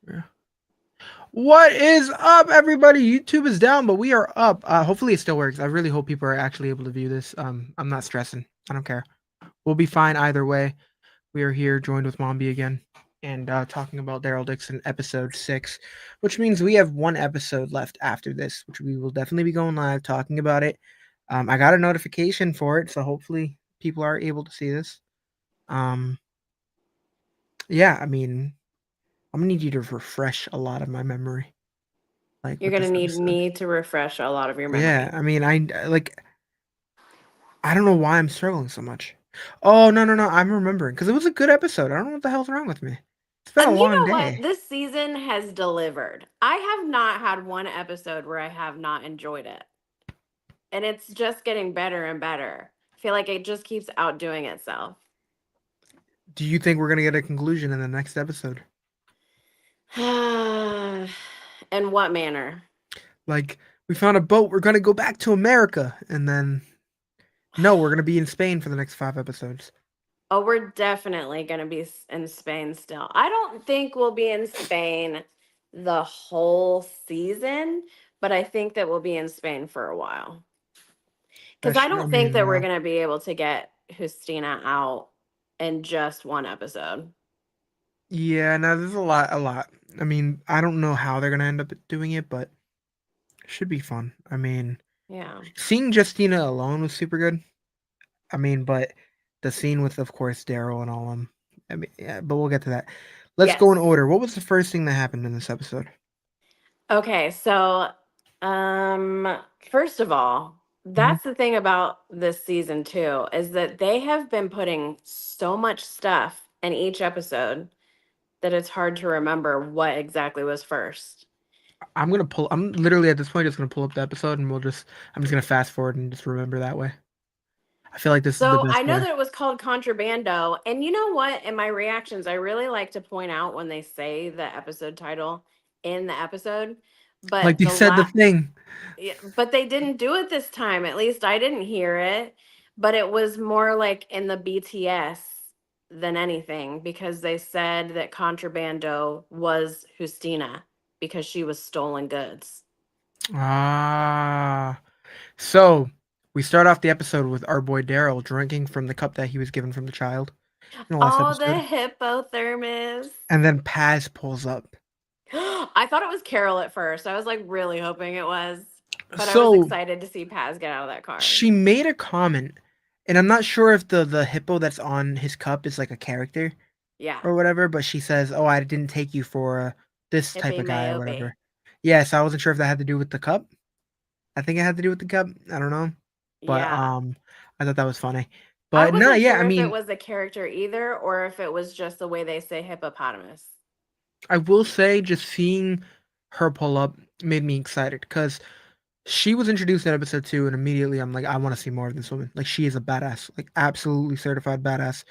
Yeah. What is up, everybody? YouTube is down, but we are up. Hopefully, it still works. I really hope people are actually able to view this. I'm not stressing. I don't care. We'll be fine either way. We are here, joined with Mombi again, and talking about Daryl Dixon, episode 6, which means we have one episode left after this, which we will definitely be going live talking about it. I got a notification for it, so hopefully people are able to see this. Um, yeah, I mean, I'm gonna need you to refresh a lot of my memory, like You're with going to this need episode. me to refresh a lot of your Yeah, memory. I mean, like I don't know why I'm struggling so much. Oh no no no! I'm remembering because it was a good episode. I don't know what the hell's wrong with me. It's been a You long know what? day. This season has delivered. I have not had one episode where I have not enjoyed it. And it's just getting better and better. I feel like it just keeps outdoing itself. Do you think we're gonna get a conclusion in the next episode? In what manner? Like we found a boat. We're gonna go back to America, and then no, we're gonna be in Spain for the next 5 episodes. Oh, we're definitely going to be in Spain still. I don't think we'll be in Spain the whole season, but I think that we'll be in Spain for a while. Because I I don't think mean, that we're going to be able to get Justina out in just one episode. yeah, no, there's a lot. I mean, I don't know how they're gonna end up doing it, but it should be fun. I mean, Yeah. seeing Justina alone was super good. I mean, but the scene with, of course, Daryl and all them. I mean, yeah, but we'll get to that. Let's go in Yes. order. What was the first thing that happened in this episode? Okay, so first of all, Mhm. that's the thing about this season too, is that they have been putting so much stuff in each episode that it's hard to remember what exactly was first. I'm gonna pull. I'm literally at this point just gonna pull up the episode, and we'll just. I'm just gonna fast forward and just remember that way. I feel like this is the So best I know way. that it was called Contrabando, and you know what? In my reactions, I really like to point out when they say the episode title in the episode, Like but you said, the thing. yeah, but they didn't do it this time. At least I didn't hear it. But it was more like in the BTS than anything because they said that Contrabando was Justina because she was stolen goods. Ah. So we start off the episode with our boy Daryl drinking from the cup that he was given from the child in the last Oh, the episode, hypothermos. and then Paz pulls up. I thought it was Carol at first. I was like really hoping it was, but I was So excited to see Paz get out of that car. she made a comment, and I'm not sure if the hippo that's on his cup is like a character Yeah. or whatever, but she says, "Oh, I didn't take you for this type Hippie of guy or Mayobe. whatever." Yeah, so I wasn't sure if that had to do with the cup. I think it had to do with the cup. I don't know, but Yeah. I thought that was funny. I But no, wasn't yeah, I sure if it mean, was a character either or if it was just the way they say hippopotamus. I will say just seeing her pull up made me excited because she was introduced in episode 2, and immediately I'm like, I want to see more of this woman. Like, she is a badass, like absolutely certified badass.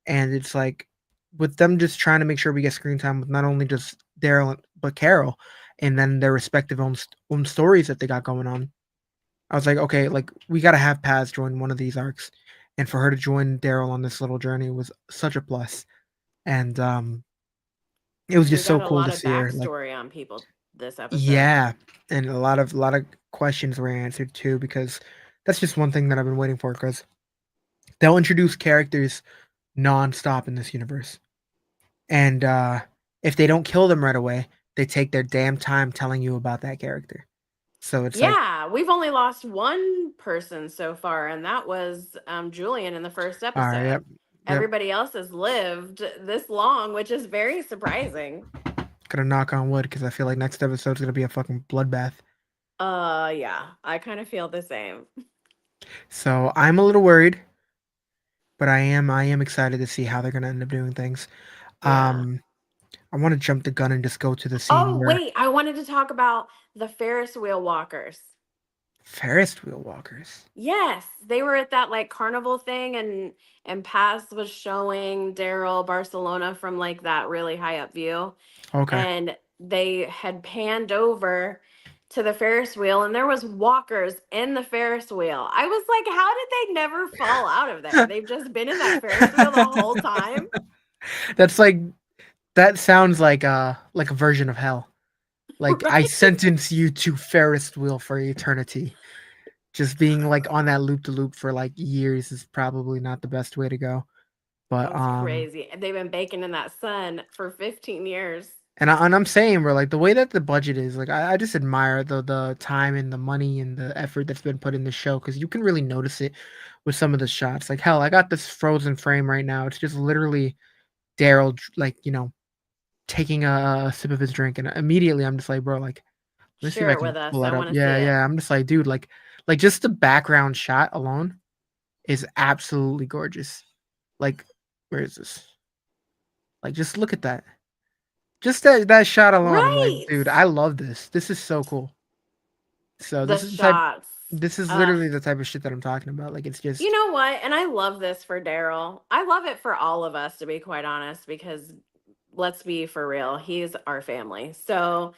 And it's like with them just trying to make sure we get screen time with not only just Daryl but Carol, and then their respective own stories that they got going on. I was like, okay, like we gotta have Paz join one of these arcs, and for her to join Daryl on this little journey was such a plus. And it was We just so got a cool lot to of see her. Like, backstory on people this episode. yeah, and a lot of questions were answered too because that's just one thing that I've been waiting for because they'll introduce characters nonstop in this universe. And if they don't kill them right away, they take their damn time telling you about that character. So it's like, Yeah, we've only lost one person so far, and that was Julian in the first all right, yep, episode. yep. Everybody else has lived this long, which is very surprising. Gonna knock on wood because I feel like next episode's gonna be a fucking bloodbath. Yeah, I kind of feel the same. So I'm a little worried, but I am excited to see how they're gonna end up doing things. Yeah. Um, I want to jump the gun and just go to the scene Oh, where wait, I wanted to talk about the Ferris wheel walkers. Ferris wheel walkers. Yes, they were at that like carnival thing and Paz was showing Daryl Barcelona from like that really high up view Okay. and they had panned over to the Ferris wheel and there was walkers in the Ferris wheel. I was like, how did they never fall out of there? They've just been in that Ferris wheel the whole time. That's like That sounds like a version of hell. Like I Right? sentence you to Ferris wheel for eternity. Just being like on that loop to loop for like years is probably not the best way to go. But That's crazy. And they've been baking in that sun for 15 years. and I'm saying, bro, like the way that the budget is, like I just admire the time and the money and the effort that's been put in the show because you can really notice it with some of the shots. Like hell, I got this frozen frame right now. It's just literally Daryl, like taking a sip of his drink, and immediately I'm just like, bro, like let me see if Share I it with can us. pull I that up. want to see Yeah, it. yeah. I'm just like, dude, like just the background shot alone is absolutely gorgeous. Like, where is this? Like, just look at that. Just that shot alone. I'm like, Right. dude, I love this. This is so cool. So The this is the type. shots. This is Uh, literally the type of shit that I'm talking about. Like, it's you just know what? And I love this for Daryl. I love it for all of us, to be quite honest, because let's be for real, he's our family. So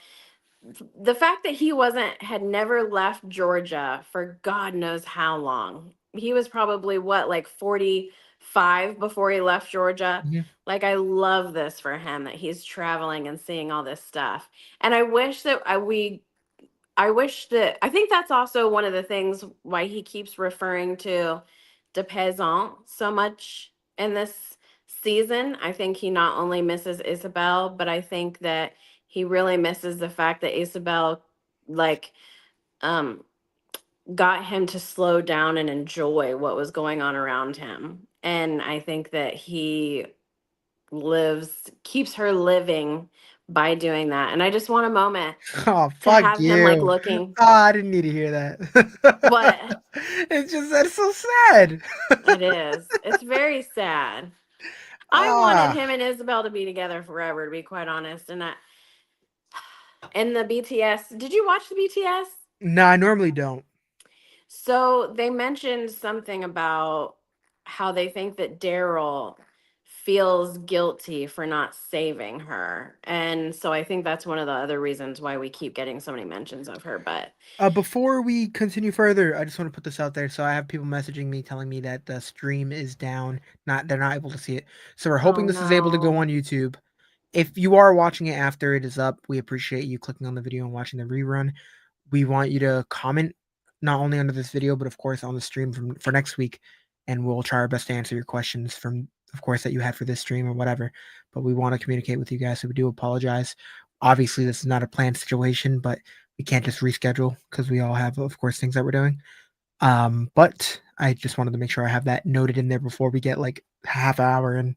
the fact that he wasn't had never left Georgia for God knows how long. He was probably what, like 45 before he left Georgia. Mhm. Like, I love this for him that he's traveling and seeing all this stuff. And I wish that I wish that I think that's also one of the things why he keeps referring to de Pezant so much in this season. I think he not only misses Isabel, but I think that he really misses the fact that Isabel like um got him to slow down and enjoy what was going on around him. And I think that he keeps her living by doing that. And I just want a moment Oh to fuck have him like you. looking. Oh, I didn't need to hear that. What? It's just that's so sad. It is. It's very sad. I wanted Ah, him and Isabel to be together forever, to be quite honest. And in the BTS, did you watch the BTS? no, I normally don't. So they mentioned something about how they think that Daryl feels guilty for not saving her. And so I think that's one of the other reasons why we keep getting so many mentions of her. But Before we continue further, I just want to put this out there. So I have people messaging me telling me that the stream is down. Not they're not able to see it. So we're oh hoping this is able to go no. on YouTube. If you are watching it after it is up, we appreciate you clicking on the video and watching the rerun. We want you to comment not only under this video, but of course on the stream for next week, and we'll try our best to answer your questions from, of course, that you had for this stream or whatever. But we want to communicate with you guys, so we do apologize. Obviously, this is not a planned situation, but we can't just reschedule because we all have, of course, things that we're doing. But I just wanted to make sure I have that noted in there before we get like half hour and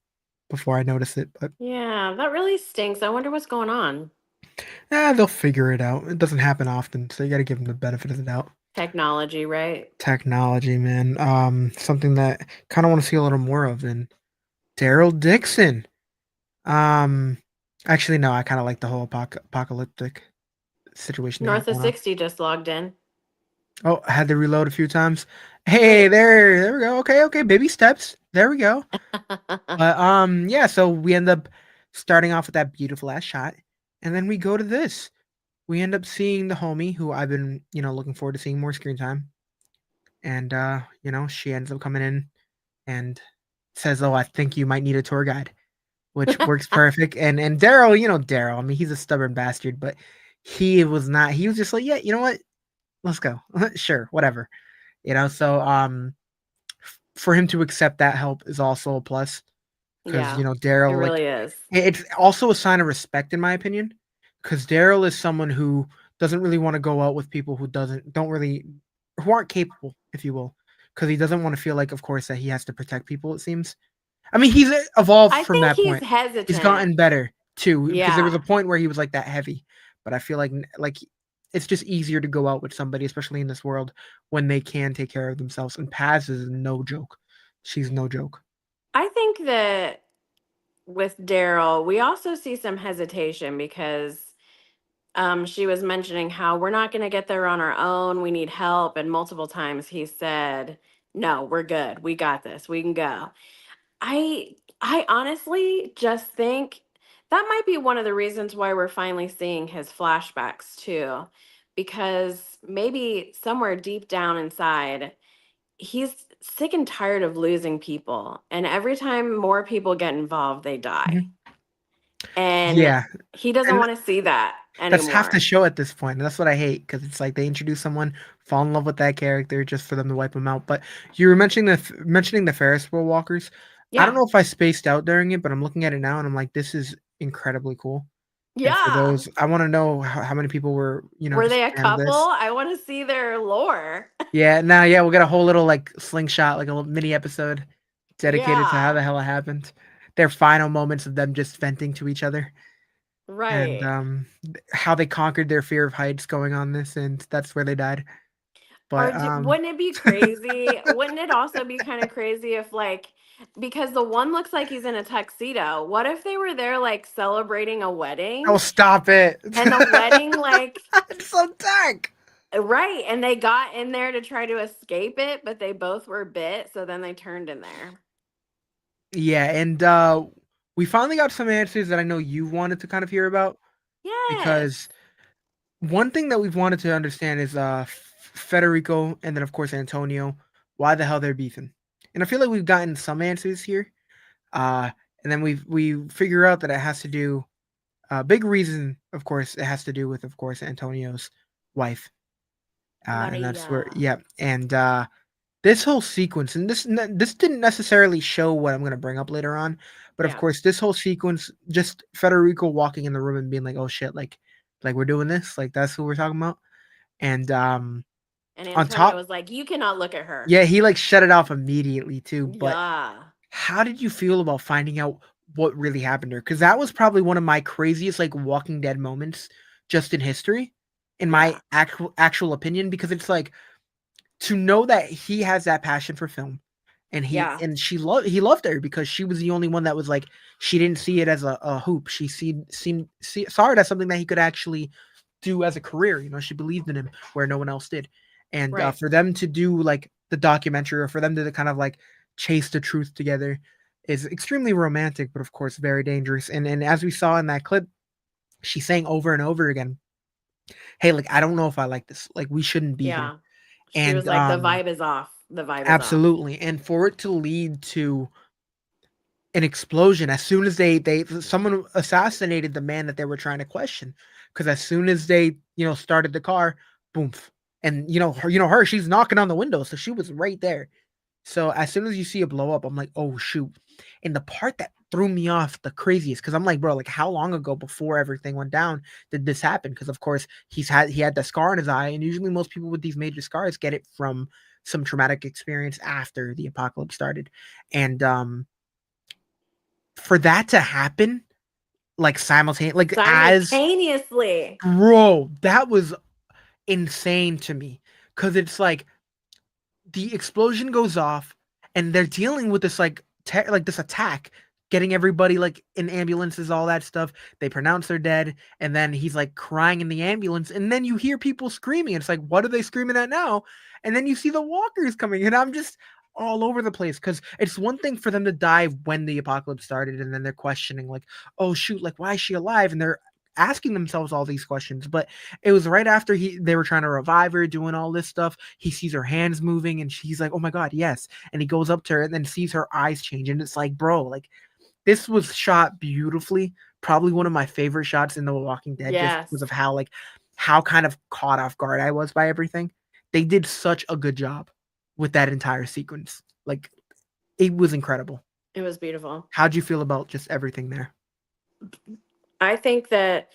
before I notice it. But Yeah, that really stinks. I wonder what's going on. they'll figure it out. It doesn't happen often, so you got to give them the benefit of the doubt. Technology, right? Technology, man. Something that kind of want to see a little more of. And Daryl Dixon. Um, actually, no, I kind of like the whole apocalyptic situation they got North of going on. 60 just logged in. Oh, I had to reload a few times. Hey, Great. there we go. Okay, okay, baby steps. There we go. But yeah. So we end up starting off with that beautiful ass shot, and then we go to this. We end up seeing the homie who I've been, looking forward to seeing more screen time. And she ends up coming in and says, "Oh, I think you might need a tour guide," which works perfect. And Daryl, Daryl. I mean, he's a stubborn bastard, but he was not. He was just like, "Yeah, you know what? Let's go. Sure, whatever." So for him to accept that help is also a plus because Yeah, it Daryl, like, really is. it's also a sign of respect in my opinion, because Daryl is someone who doesn't really want to go out with people who aren't capable, if you will, because he doesn't want to feel like, of course, that he has to protect people. It seems. I mean, he's evolved I from think that he's point. He's hesitant. gotten better too, because there was a Yeah. point where he was like that heavy. But I feel like it's just easier to go out with somebody, especially in this world, when they can take care of themselves. And Paz is no joke. She's no joke. I think that with Daryl, we also see some hesitation because she was mentioning how we're not going to get there on our own. We need help. And multiple times he said, no, we're good. We got this. We can go. I honestly just think that might be one of the reasons why we're finally seeing his flashbacks too, because maybe somewhere deep down inside, he's sick and tired of losing people. And every time more people get involved, they die. Mhm. And Yeah, he doesn't and want to see that that's half the anymore. show at this point, and that's what I hate because it's like they introduce someone, fall in love with that character just for them to wipe them out. But you were mentioning the Ferris wheel walkers. I don't Yeah. know if I spaced out during it, but I'm looking at it now and I'm like, this is incredibly cool. And for Yeah. those, I want to know how many people were, Were just they a a fan of couple? this. I want to see their lore. Yeah, now, yeah, we'll get a whole little like slingshot, like a little mini episode dedicated to how Yeah. the hell it happened. Their final moments of them just venting to each other, and Right. how they conquered their fear of heights going on this, and that's where they died. Or But wouldn't it be crazy? Wouldn't it also be kind of crazy if, like, because the one looks like he's in a tuxedo. What if they were there, like, celebrating a oh, wedding stop it! and the wedding, like, It's so dark. right. And they got in there to try to escape it, but they both were bit. So then they turned in there. Yeah, and we finally got some answers that I know you wanted to kind of hear about Yes. because one thing that we've wanted to understand is Federico and then of course Antonio, why the hell they're beefing. And I feel like we've gotten some answers here. Uh and then we figure out that it has to do big reason, of course, it has to do with of course Antonio's wife. And that's where Maria. yeah, and this whole sequence, and this didn't necessarily show what I'm gonna bring up later on, but of Yeah. course, this whole sequence, just Federico walking in the room and being like, "Oh shit, like we're doing this, like that's what we're talking about." And And on Antonio top, was like, you cannot look at her. yeah, he like shut it off immediately too. But Yeah. how did you feel about finding out what really happened to her? Because that was probably one of my craziest like Walking Dead moments just in history, in my Yeah. actual opinion, because it's like to know that he has that passion for film and Yeah. he loved her because she was the only one that was like she didn't see it as a hoop. She saw it as something that he could actually do as a career. She believed in him where no one else did. And Right. for them to do like the documentary or for them to kind of like chase the truth together is extremely romantic, but of course very dangerous. And as we saw in that clip, she's saying over and over again, "Hey, like I don't know if I like this. Like we shouldn't be here." Yeah. She And was like, the vibe is off. The vibe is off. absolutely, and for it to lead to an explosion as soon as they someone assassinated the man that they were trying to question, because as soon as they started the car, boom, and her she's knocking on the window, so she was right there. So as soon as you see it blow up, I'm like, oh shoot. And the part that threw me off the craziest, because I'm like, bro, like how long ago before everything went down did this happen? Because of course he had the scar in his eye, and usually most people with these major scars get it from some traumatic experience after the apocalypse started. And for that to happen, like simultaneously, like as Simultaneously. bro, that was insane to me. Cause it's like the explosion goes off and they're dealing with this like like this attack, getting everybody like in ambulances, all that stuff. They pronounce they're dead, and then he's like crying in the ambulance, and then you hear people screaming. It's like, what are they screaming at now? And then you see the walkers coming, and I'm just all over the place because it's one thing for them to die when the apocalypse started, and then they're questioning like, oh shoot, like why is she alive? And they're asking themselves all these questions. But it was right after they were trying to revive her, doing all this stuff. He sees her hands moving, and she's like, "Oh my god, yes!" And he goes up to her, and then sees her eyes change, and it's like, bro, like this was shot beautifully. Probably one of my favorite shots in The Walking Dead, just Yes. because of how kind of caught off guard I was by everything. They did such a good job with that entire sequence. Like it was incredible. It was beautiful. How'd you feel about just everything there? I think that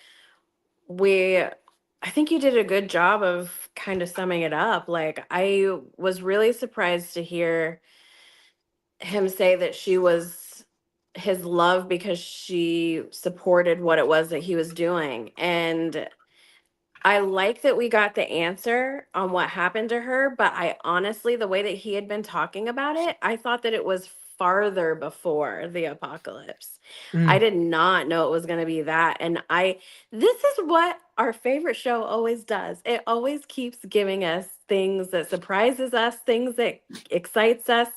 we I think you did a good job of kind of summing it up. Like, I was really surprised to hear him say that she was his love because she supported what it was that he was doing. And I like that we got the answer on what happened to her, but I honestly, the way that he had been talking about it, I thought that it was farther before the apocalypse. I Mm, did not know it was going to be that. And this is what our favorite show always does. It always keeps giving us things that surprises us, things that excites us.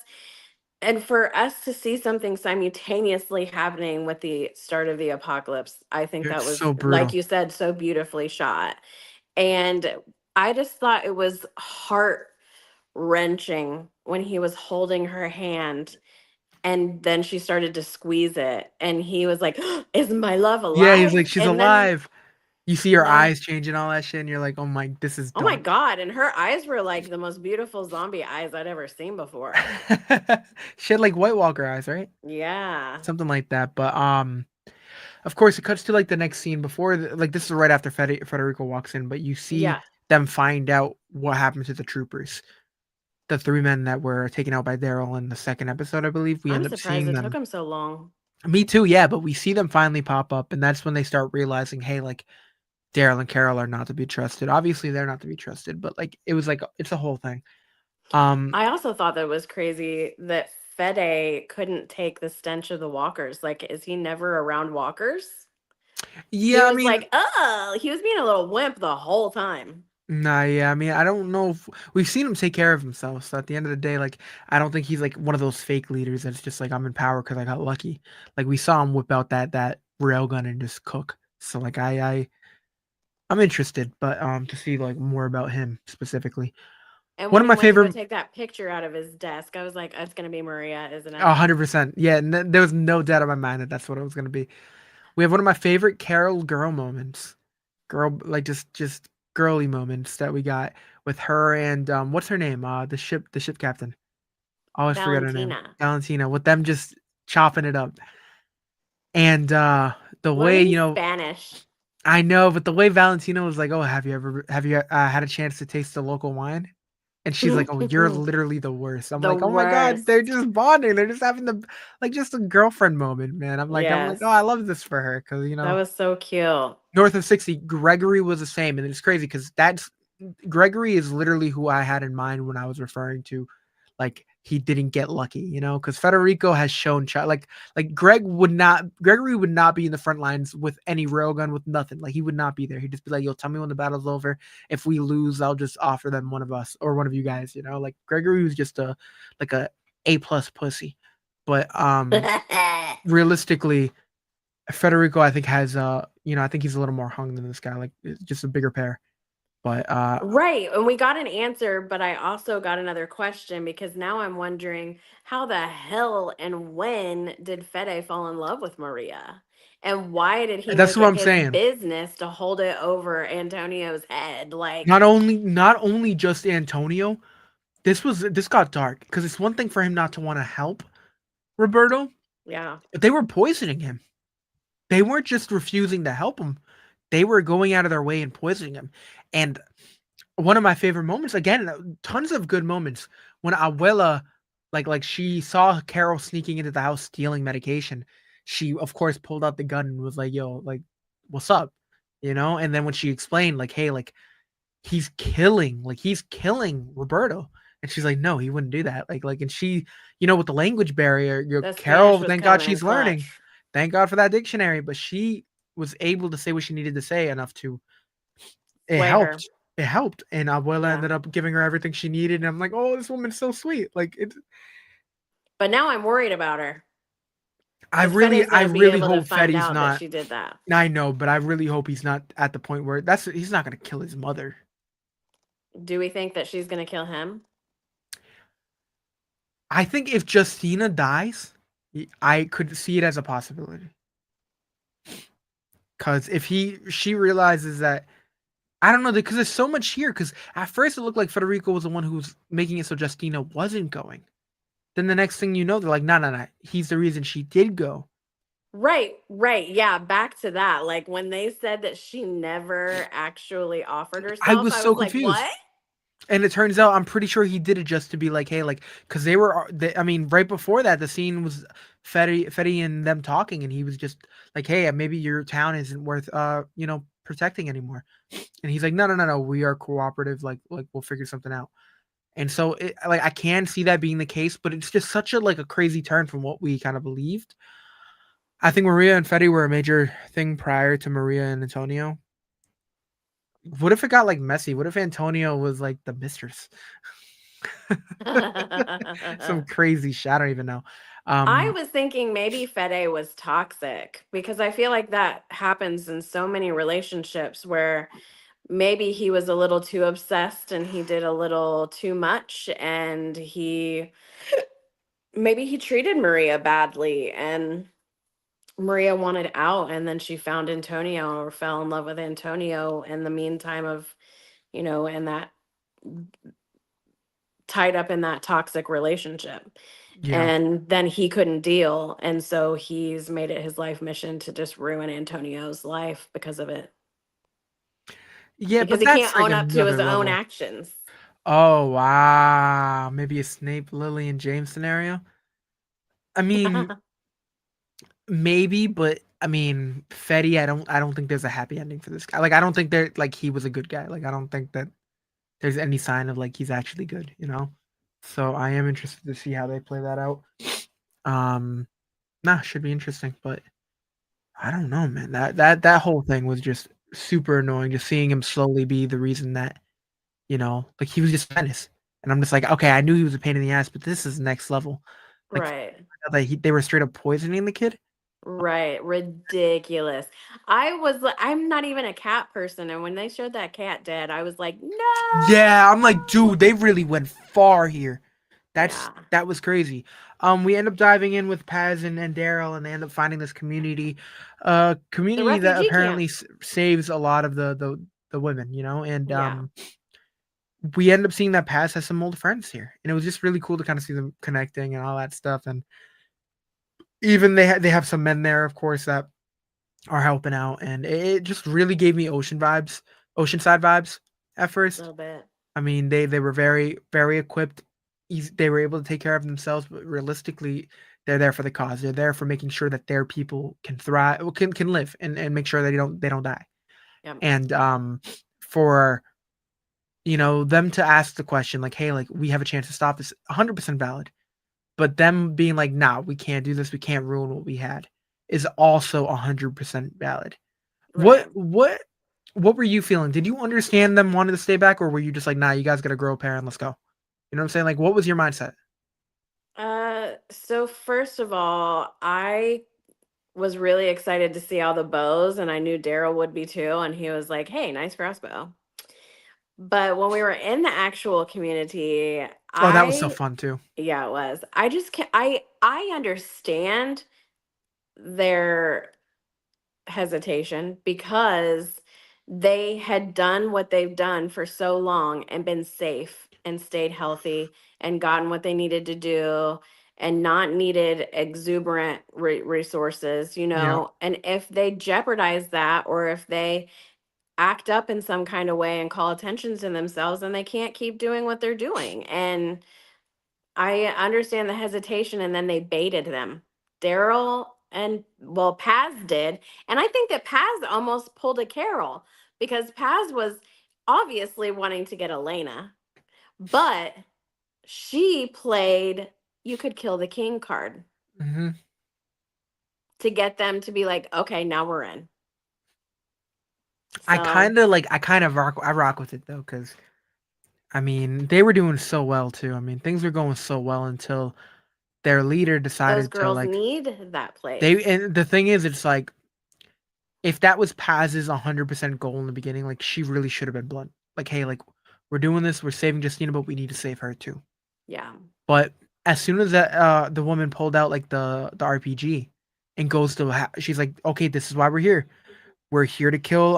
And for us to see something simultaneously happening with the start of the apocalypse, I think that it's was, so like brutal. you said, so beautifully shot. And I just thought it was heart wrenching when he was holding her hand And then she started to squeeze it, and he was like, "Is my love Yeah, he's alive?" like, "She's And then alive." You see her that eyes change and all that shit, and you're like, "Oh my, this is oh my dark." god, and her eyes were like the most beautiful zombie eyes I'd ever seen before. She had like White Walker eyes, right? Yeah. Something like that. But of course, it cuts to like the next scene before, like this is right after Federico walks in, but you see Yeah. them find out what happened to the troopers, the three men that were taken out by Daryl in the second episode, I believe. We I'm end up surprised seeing it took them. him so long. Me too, yeah, but we see them finally pop up, and that's when they start realizing, hey, like Daryl and Carol are not to be trusted. Obviously, they're not to be trusted, but like it was like it's a whole thing. Um, I also thought that it was crazy that Fede couldn't take the stench of the walkers. Like, is he never around walkers? He yeah, I was mean, like, oh, he was being a little wimp the whole time. nah, yeah, I mean, I don't know if we've seen him take care of himself. So at the end of the day, like, I don't think he's like one of those fake leaders that's just like I'm in power because I got lucky. Like we saw him whip out that railgun and just cook. So like I'm interested, but to see like more about him specifically. And One when of he my went to go favorite, take that picture out of his desk, I was like, it's going to be Maria, isn't it? 100%, yeah, there was no doubt in my mind that that's what it was gonna be. We have one of my favorite Carol girl moments, girl like just girly moments that we got with her and what's her name? The ship captain. Always forget her name. Valentina. Valentina, with them just chopping it up. And the way, Learning Spanish. I know, but the way Valentina was like, "Oh, have you had a chance to taste the local wine?" And she's like, "Oh, you're The literally the worst." I'm like, "Oh my god, they're worst. just bonding. They're just having the like just a girlfriend moment, man." I'm like, "Oh, Yes. I love this for her because That was so cute. North of 60, Gregory was the same, and it's crazy because that's Gregory is literally who I had in mind when I was referring to, like he didn't get lucky, because Federico has shown like Gregory would not be in the front lines with any railgun with nothing, like he would not be there. He'd just be like, "Yo, tell me when the battle's over. If we lose, I'll just offer them one of us or one of you guys." Like Gregory was just a plus pussy, but realistically Federico, I think I think he's a little more hung than this guy. Like, it's just a bigger pair. But Right. And we got an answer, but I also got another question because now I'm wondering how the hell and when did Fede fall in love with Maria? And why did he that's make what it I'm his saying. business to hold it over Antonio's head? Like, Not only just Antonio. This got dark because it's one thing for him not to want to help Roberto, yeah. but they were poisoning him. They weren't just refusing to help him; they were going out of their way and poisoning him. And one of my favorite moments, again, tons of good moments when Abuela, like she saw Carol sneaking into the house stealing medication. She of course pulled out the gun and was like, "Yo, like, what's up?" And then when she explained, like, "Hey, like he's killing Roberto," and she's like, "No, he wouldn't do that." And she, with the language barrier, The Spanish Carol, was thank God coming in she's learning. clutch. Thank God for that dictionary, but she was able to say what she needed to say enough to it Sway her. helped. It helped, and Abuela Yeah. ended up giving her everything she needed, and I'm like, "Oh, this woman's so sweet." Like, But now I'm worried about her I because really Fede's I going to be really able to hope find Fetty's out that not she did that. I know, but I really hope he's not at the point where he's not gonna kill his mother. Do we think that she's going to kill him? I think if Justina dies, I could see it as a possibility. Because if she realizes that, I don't know, because there's so much here. Because at first it looked like Federico was the one who was making it so Justina wasn't going. Then the next thing you know, they're like, "No, no, no, he's the reason she did go." Right, right. Yeah, back to that. Like when they said that she never actually offered I herself, was I so was like, confused. "What?" And it turns out I'm pretty sure he did it just to be like, "Hey, like," because I mean, right before that, the scene was Fetty and them talking, and he was just like, "Hey, maybe your town isn't worth, protecting anymore." And he's like, "No, no, no, no, we are cooperative. Like we'll figure something out." And so, I can see that being the case, but it's just such a crazy turn from what we kind of believed. I think Maria and Fetty were a major thing prior to Maria and Antonio. What if it got messy? What if Antonio was like the mistress? Some crazy shit. I don't even know. I Um, was thinking maybe Fede was toxic because I feel like that happens in so many relationships where maybe he was a little too obsessed and he did a little too much and he maybe he treated Maria badly and Maria wanted out, and then she found Antonio or fell in love with Antonio in the meantime of, in that tied up in that toxic relationship. Yeah. And then he couldn't deal. And so he's made it his life mission to just ruin Antonio's life because of it. Yeah, Because but he that's can't like own up to another his own level. actions. Oh wow, maybe a Snape, Lily, and James scenario. I mean, maybe, but I mean, Fetty, I don't think there's a happy ending for this guy. Like, I don't think there, like, he was a good guy. Like, I don't think that there's any sign of like he's actually good, you know? So I am interested to see how they play that out. Um, nah, should be interesting, but I don't know, man. That whole thing was just super annoying. Just seeing him slowly be the reason that, like he was just menace. And I'm just like, okay, I knew he was a pain in the ass, but this is next level. Like Right. that they were straight up poisoning the kid. Right. Ridiculous. I'm not even a cat person. And when they showed that cat dead, I was like, Yeah, I'm like, no. dude, they really went far here. Yeah. That was crazy. We end up diving in with Paz and Daryl, and they end up finding this The community that refugee apparently camp. saves a lot of the women, and Yeah. we end up seeing that Paz has some old friends here, and it was just really cool to kind of see them connecting and all that stuff, and even they have some men there, of course, that are helping out, and it just really gave me oceanside vibes at A first. little bit. I mean, they were very very equipped. They were able to take care of themselves, but realistically, they're there for the cause. They're there for making sure that their people can thrive, can live, and make sure that they don't die. Yeah. And for them to ask the question like, "Hey, like we have a chance to stop this," 100% valid. But them being like, "Nah, we can't do this. We can't ruin what we had," is also 100% valid. What Right. what what were you feeling? Did you understand them wanting to stay back, or were you just like, "Nah, you guys got to grow a pair and let's go"? You know what I'm saying? Like, what was your mindset? So first of all, I was really excited to see all the bows, and I knew Daryl would be too. And he was like, "Hey, nice crossbow." But when we were in the actual community, Oh, that was so I fun too. yeah, it was. I just can't. I understand their hesitation because they had done what they've done for so long and been safe and stayed healthy and gotten what they needed to do and not needed exuberant resources, Yeah. and if they jeopardize that or if they act up in some kind of way and call attention to themselves, then they can't keep doing what they're doing. And I understand the hesitation, and then they baited them. Daryl and, well, Paz did. And I think that Paz almost pulled a Carol because Paz was obviously wanting to get Elena, but she played you could kill the king card hmm to get them to be like, okay, now we're in. I So kind of like I rock with it though, because I mean they were doing so well too. I mean things were going so well until their leader those decided to girls like need that they place. and the thing is it's like if that was Paz's 100% goal in the beginning, like she really should have been blunt. Like, hey, like we're doing this, we're saving Justina, but we need to save her too. Yeah. But as soon as the woman pulled out like the RPG and goes to she's like, okay, this is why we're here. We're here to kill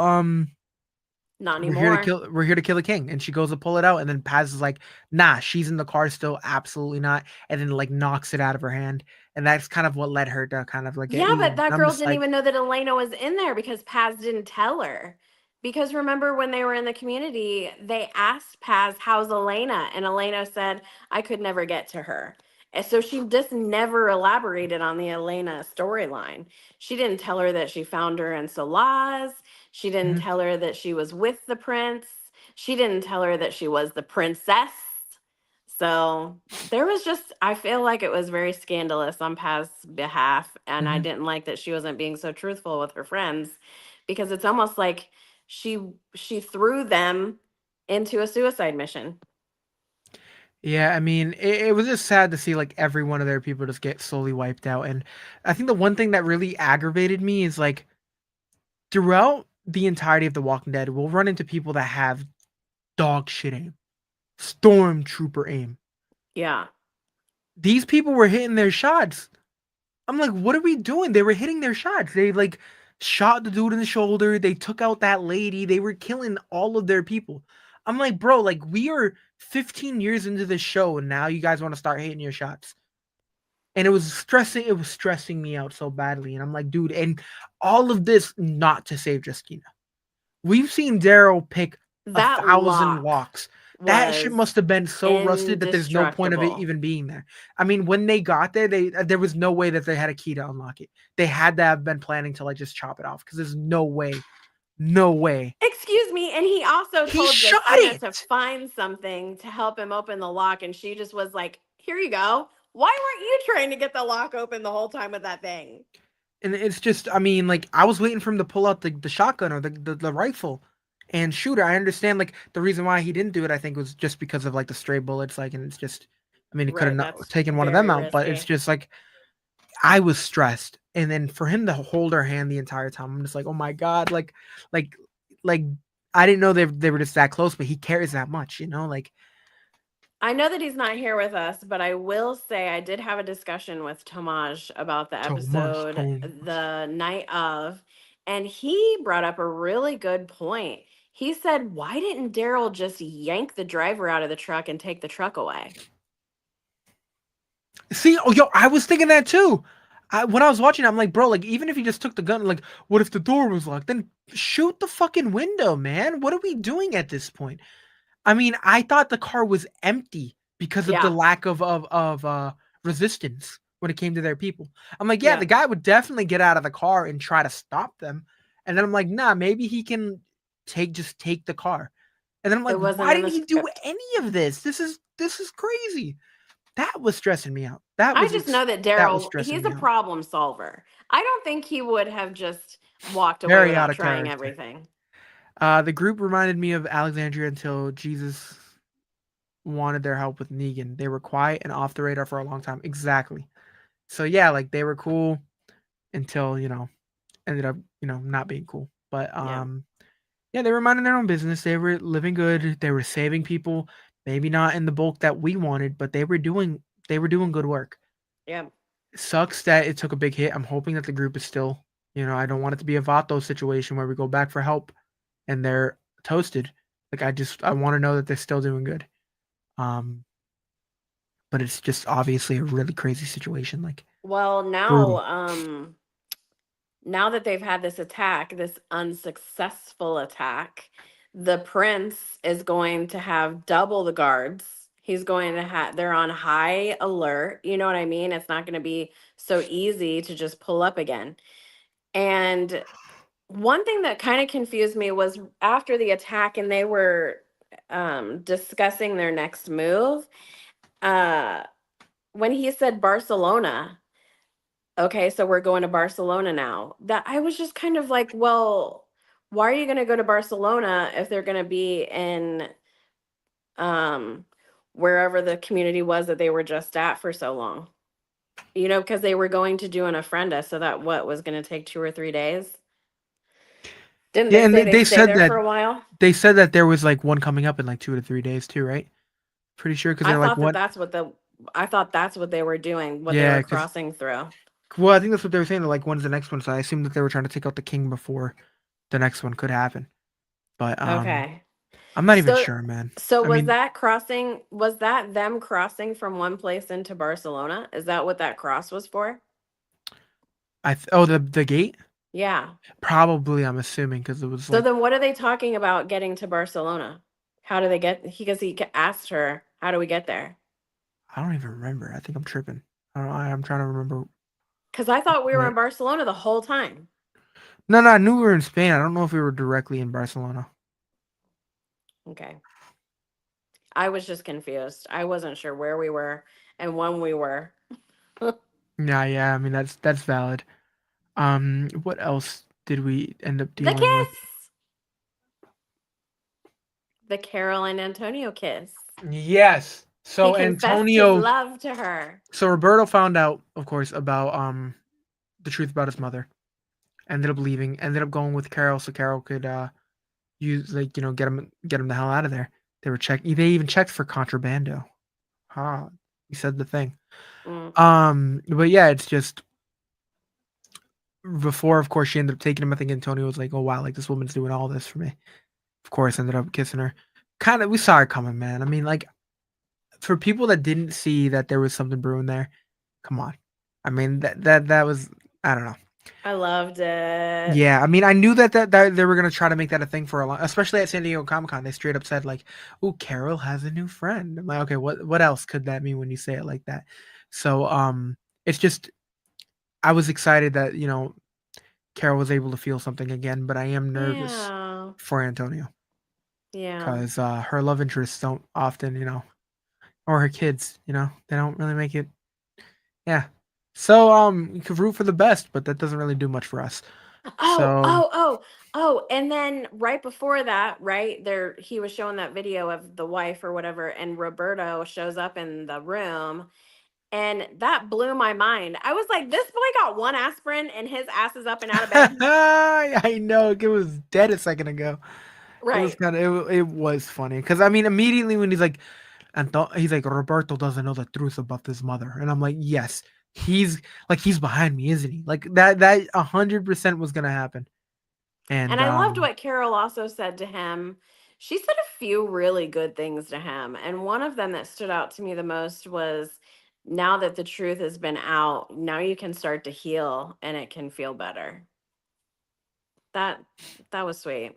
Not anymore. we're here to kill the king. And she goes to pull it out, and then Paz is like, nah, she's in the car still, absolutely not. And then like knocks it out of her hand. And that's kind of what led her to kind of like get Yeah, but even. that I'm girl just didn't like, even know that Elena was in there because Paz didn't tell her. Because remember when they were in the community, they asked Paz, "How's Elena?" And Elena said, "I could never get to her." And so she just never elaborated on the Elena storyline. She didn't tell her that she found her in Solaz. She didn't mhm. tell her that she was with the prince. She didn't tell her that she was the princess. So there was just, I feel like it was very scandalous on Paz's behalf. And I Mhm. didn't like that she wasn't being so truthful with her friends because it's almost like she she threw them into a suicide mission. Yeah, I mean, it was just sad to see like every one of their people just get slowly wiped out. And I think the one thing that really aggravated me is like throughout the entirety of The Walking Dead, we'll run into people that have dog shit aim, stormtrooper aim. Yeah. these people were hitting their shots. I'm like, what are we doing? They were hitting their shots. They like shot the dude in the shoulder. They took out that lady. They were killing all of their people. I'm like, bro, like we are 15 years into this show and now you guys want to start hitting your shots. And it was stressing me out so badly. And I'm like, dude, and all of this not to save Justina. We've seen Daryl pick a That thousand lock locks. That shit was must have been so rusted that there's no point of it indestructible. even being there. I mean, when they got there, there was no way that they had a key to unlock it. They had to have been planning to like just chop it off because there's no way, no way. Excuse me. And he also He told shot Justina to it. find something to help him open the lock. And she just was like, here you go. Why weren't you trying to get the lock open the whole time with that thing? And it's just, I mean, like I was waiting for him to pull out the shotgun or the rifle and shoot her. I understand like the reason why he didn't do it. I think was just because of like the stray bullets. Like, and it's just, I mean, he could Right. have That's taken one of them very out, but it's risky. just like I was stressed. And then for him to hold her hand the entire time, I'm just like, oh my god, like, like I didn't know they were just that close, but he cares that much, you know, like I know that he's not here with us, but I will say I did have a discussion with Tomaj about the Tomas, episode Tomas. the night of, and he brought up a really good point. He said, why didn't Daryl just yank the driver out of the truck and take the truck away? See, oh yo, I was thinking that too. When I was watching, I'm like, bro, like even if he just took the gun, like, what if the door was locked? Then shoot the fucking window, man. What are we doing at this point? I mean, I thought the car was empty because of the Yeah, lack of resistance when it came to their people. I'm like, yeah, yeah, the guy would definitely get out of the car and try to stop them. And then I'm like, nah, maybe he can take the car. And then I'm like, it wasn't why in the didn't he do script. any of this? This is crazy. That was stressing me out. I just know that That was Daryl, stressing he's me a out. problem solver. I don't think he would have just walked away Very out without of trying character. everything. The group reminded me of Alexandria until Jesus wanted their help with Negan. They were quiet and off the radar for a long time. Exactly. So yeah, like they were cool until, ended up, not being cool. But Yeah, yeah, they were minding their own business. They were living good. They were saving people. Maybe not in the bulk that we wanted, but they were doing good work. yeah. It sucks that it took a big hit. I'm hoping that the group is still, I don't want it to be a Vato situation where we go back for help and they're toasted. Like I want to know that they're still doing good. Um, but it's just obviously a really crazy situation, like Well, brutal. now that they've had this attack, this unsuccessful attack, the prince is going to have double the guards. He's going to have, they're on high alert. You know what I mean? It's not going to be so easy to just pull up again. And one thing that kind of confused me was after the attack and they were discussing their next move, uh, when he said Barcelona, okay, so we're going to Barcelona now. That I was just kind of like, well, why are you going to go to Barcelona if they're going to be in um wherever the community was that they were just at for so long? You know, because they were going to do an ofrenda, so that what was going to take 2 or 3 days. Didn't Yeah, they and say they, they'd they stay said there that for a while? they said that there was like one coming up in like 2 to 3 days too, right? Pretty sure because I they're like, thought that what? that's what the I thought that's what they were doing, what they Yeah, were because crossing through. well, I think that's what they were saying. They're like, when's the next one? So I assumed that they were trying to take out the king before the next one could happen. But Okay. I'm not even So sure, man. so I was mean, that crossing, was that them crossing from one place into Barcelona? Is that what that cross was for? oh the gate Yeah. probably. I'm assuming because it was So like then what are they talking about getting to Barcelona? How do they get, because he asked her, how do we get there? I don't even remember. I think I'm tripping. I don't know. I'm trying to remember. Because I thought we were in Wait. Barcelona the whole time. No, no, I knew we were in Spain. I don't know if we were directly in Barcelona. Okay. I was just confused. I wasn't sure where we were and when we were. Yeah, yeah. I mean, that's valid. What else did we end up The dealing with? kiss. The Carol and Antonio kiss. Yes. He So confessed his Antonio, love to her. so Roberto found out, of course, about the truth about his mother. Ended up leaving. Ended up going with Carol so Carol could use like get him the hell out of there. They even checked for contrabando. Huh. He said the thing. Mm. But yeah, it's just before, of course, she ended up taking him. I think Antonio was like, "Oh wow, like this woman's doing all this for me." Of course, ended up kissing her. Kind of, we saw it coming, man. I mean, like for people that didn't see that there was something brewing there, come on. I mean, that was, I don't know. I loved it. Yeah, I mean, I knew that they were gonna try to make that a thing for a long, especially at San Diego Comic Con. They straight up said like, "Oh, Carol has a new friend." I'm like, okay, what else could that mean when you say it like that? So, it's just I was excited that Carol was able to feel something again, but I am nervous Yeah. for Antonio Yeah. because her love interests don't often, or her kids, they don't really make it. Yeah. So, you could root for the best, but that doesn't really do much for us. Oh, So, oh, oh, oh. And then right before that, right there, he was showing that video of the wife or whatever, and Roberto shows up in the room. And that blew my mind. I was like, this boy got one aspirin and his ass is up and out of bed. I know it was dead a second ago. It was Right. kind of it was funny because I mean immediately when he's like, he's like Roberto doesn't know the truth about his mother, and I'm like, yes, he's behind me, isn't he? Like that 100% was gonna happen, And and I loved what Carol also said to him. She said a few really good things to him. And one of them that stood out to me the most was, now that the truth has been out, now you can start to heal and it can feel better. That that was sweet.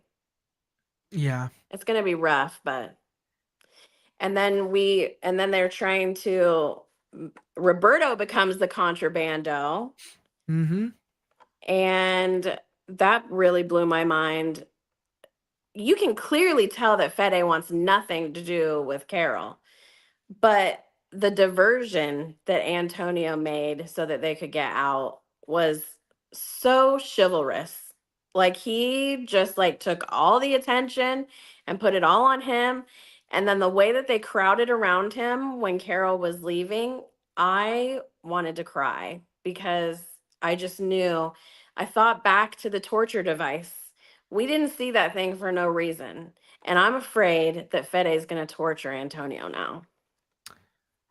yeah, It's going to be rough, but and then they're trying to, Roberto becomes the contrabando, mm-hmm. and that really blew my mind. You can clearly tell that Fede wants nothing to do with Carol. But the diversion that Antonio made so that they could get out was so chivalrous. Like he just like took all the attention and put it all on him. And then the way that they crowded around him when Carol was leaving, I wanted to cry because I just knew. I thought back to the torture device. We didn't see that thing for no reason. And I'm afraid that Fede is going to torture Antonio now.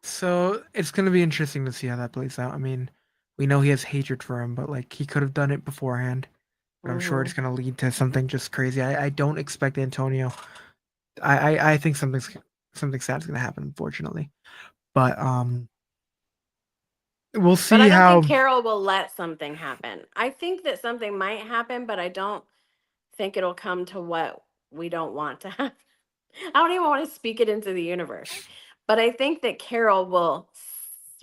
So it's gonna be interesting to see how that plays out. I mean, we know he has hatred for him, but like he could have done it beforehand. But I'm sure it's Hmm. gonna lead to something just crazy. I don't expect Antonio. I think something sad is gonna happen, unfortunately. But we'll But I see don't how. think Carol will let something happen. I think that something might happen, but I don't think it'll come to what we don't want to happen. I don't even want to speak it into the universe. But I think that Carol will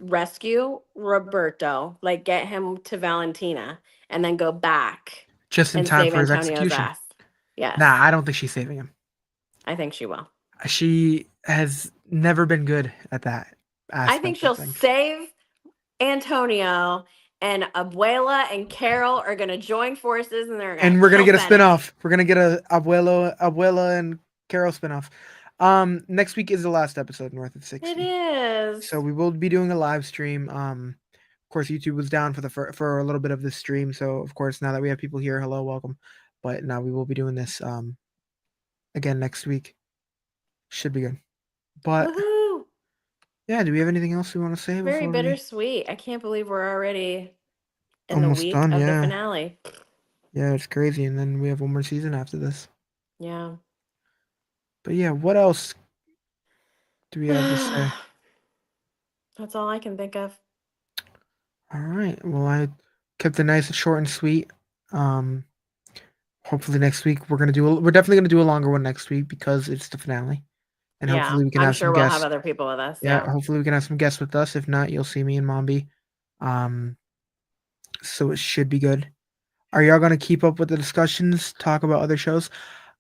rescue Roberto, like get him to Valentina, and then go back Just in and time save for his Antonio's execution. ass. Yes, Nah, I don't think she's saving him. I think she will. She has never been good at that I think aspect of she'll things. save Antonio, and Abuela and Carol are going to join forces and they're going to And we're gonna kill get a Fede. spinoff. We're gonna get a Abuela and Carol spinoff. Next week is the last episode, North of It 60. So is. we will be doing a live stream. Of course, YouTube was down for for a little bit of this stream. So of course, now that we have people here, hello, welcome. But now we will be doing this again next week. Should be good. But Woohoo. yeah, do we have anything else we want to say Very before we bittersweet. I can't believe we're already in the almost week done? of the Yeah, finale. yeah, it's crazy. And then we have one more season after this. Yeah. But yeah, what else do we have to say? That's all I can think of. All right. Well, I kept it nice and short and sweet. Um, hopefully next week we're definitely gonna do a longer one next week because it's the finale, and Yeah. hopefully we can I'm have sure some we'll have guests. other people with us. Yeah, Yeah. hopefully we can have some guests with us. If not, you'll see me and Mombi. Um, so it should be good. Are y'all gonna keep up with the discussions? Talk about other shows?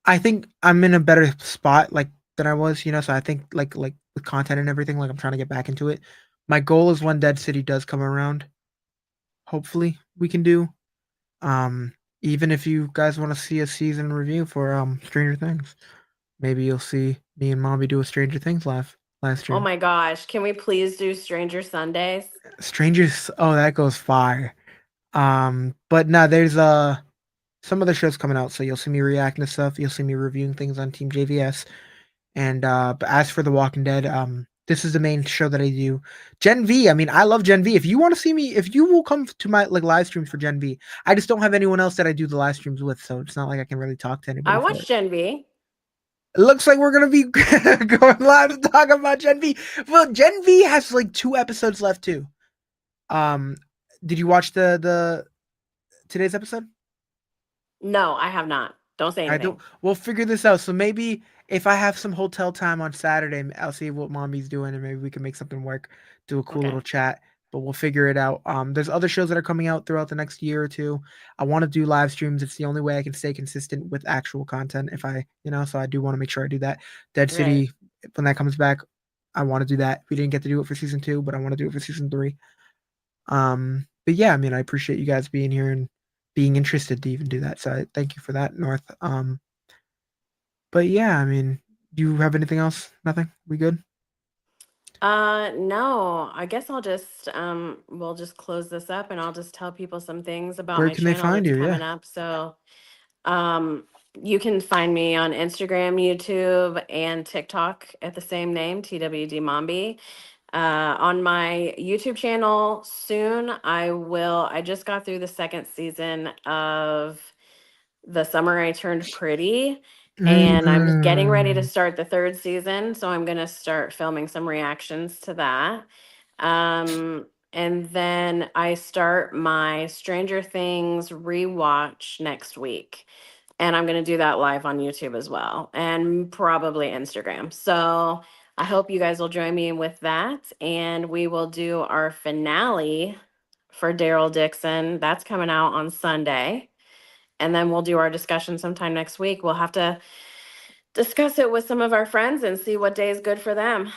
I think I'm in a better spot like than I was, so I think like with content and everything, like I'm trying to get back into it. My goal is when Dead City does come around, hopefully we can do. Um, Even if you guys want to see a season review for Stranger Things, maybe you'll see me and Mommy do a Stranger Things live Oh stream. my gosh. Can we please do Stranger Sundays? Strangers, oh that goes fire. But no, there's some other shows coming out, so you'll see me reacting to stuff. You'll see me reviewing things on Team JVS. And but as for The Walking Dead, This is the main show that I do. Gen V, I mean, I love Gen V. If you want to see me, if you will come to my like live streams for Gen V, I just don't have anyone else that I do the live streams with, so it's not like I can really talk to I anybody for watched it. Gen V. It looks like we're gonna be going live to talk about Gen V. Well, Gen V has like 2 episodes left too. Um, did you watch the today's episode? No, I have not. Don't say I don't. anything. We'll figure this out. So maybe if I have some hotel time on Saturday, I'll see what mommy's doing, and maybe we can make something work. Do a cool Okay. little chat, but we'll figure it out. There's other shows that are coming out throughout the next year or two. I want to do live streams. It's the only way I can stay consistent with actual content. If I, so I do want to make sure I do that. Dead Right. City, when that comes back, I want to do that. We didn't get to do it for season 2, but I want to do it for season 3. But yeah, I mean, I appreciate you guys being here and being interested to even do that. So I thank you for that, North. But yeah, I mean, do you have anything else? Nothing? We good? No, I guess I'll just we'll just close this up and I'll just tell people some things about Where my can they channel find that's you? Yeah. coming up. So, um you can find me on Instagram, YouTube, and TikTok at the same name, TWD Mombi. On my YouTube channel soon, I just got through the second season of The Summer I Turned Pretty, and I'm getting ready to Mm, start the third season, so I'm gonna start filming some reactions to that. And then I start my Stranger Things rewatch next week. And I'm going to do that live on YouTube as well, and probably Instagram. So I hope you guys will join me with that. And we will do our finale for Daryl Dixon. That's coming out on Sunday. And then we'll do our discussion sometime next week. We'll have to discuss it with some of our friends and see what day is good for them.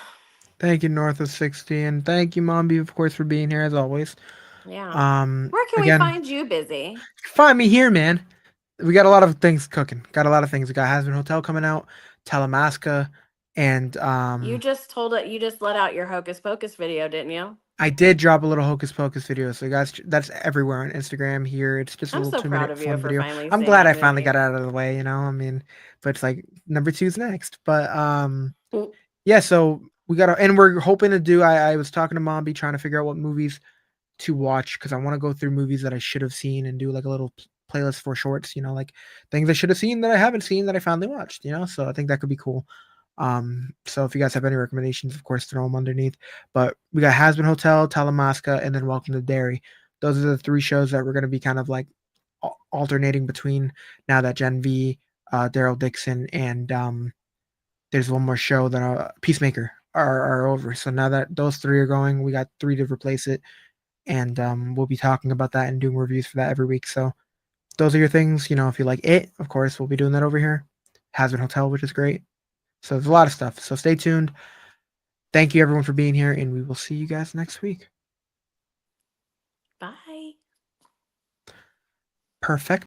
thank you, North of 60, and thank you, Mombi, of course, for being here as always. Yeah. Where can we Again, find you busy? find me here, man. We got a lot of things cooking. Got a lot of things. We got Hasbin Hotel coming out, Talamasca, and You just let out your Hocus Pocus video, didn't you? I did drop a little Hocus Pocus video, so guys, that's everywhere on Instagram here. It's just a I'm little so 2 proud minute of you fun for video. finally I'm seeing glad that I finally got movie. it out of the way, I mean, but it's like number two's next. But Mm. yeah, so we got and we're hoping to do. I was talking to Mombi trying to figure out what movies to watch because I want to go through movies that I should have seen and do like a little playlist for shorts, like things I should have seen that I haven't seen that I finally watched, so I think that could be cool. So if you guys have any recommendations, of course, throw them underneath. But we got Hasbin Hotel, Talamasca, and then Welcome to Derry. Those are the 3 shows that we're going to be kind of like alternating between now that Gen V, Daryl Dixon, and there's one more show that Peacemaker are over. So now that those 3 are going, we got 3 to replace it, and we'll be talking about that and doing reviews for that every week. So those are your things. If you like it, of course, we'll be doing that over here. Hasbin Hotel, which is great. So there's a lot of stuff. So stay tuned. Thank you everyone for being here, and we will see you guys next week. Bye. Perfect.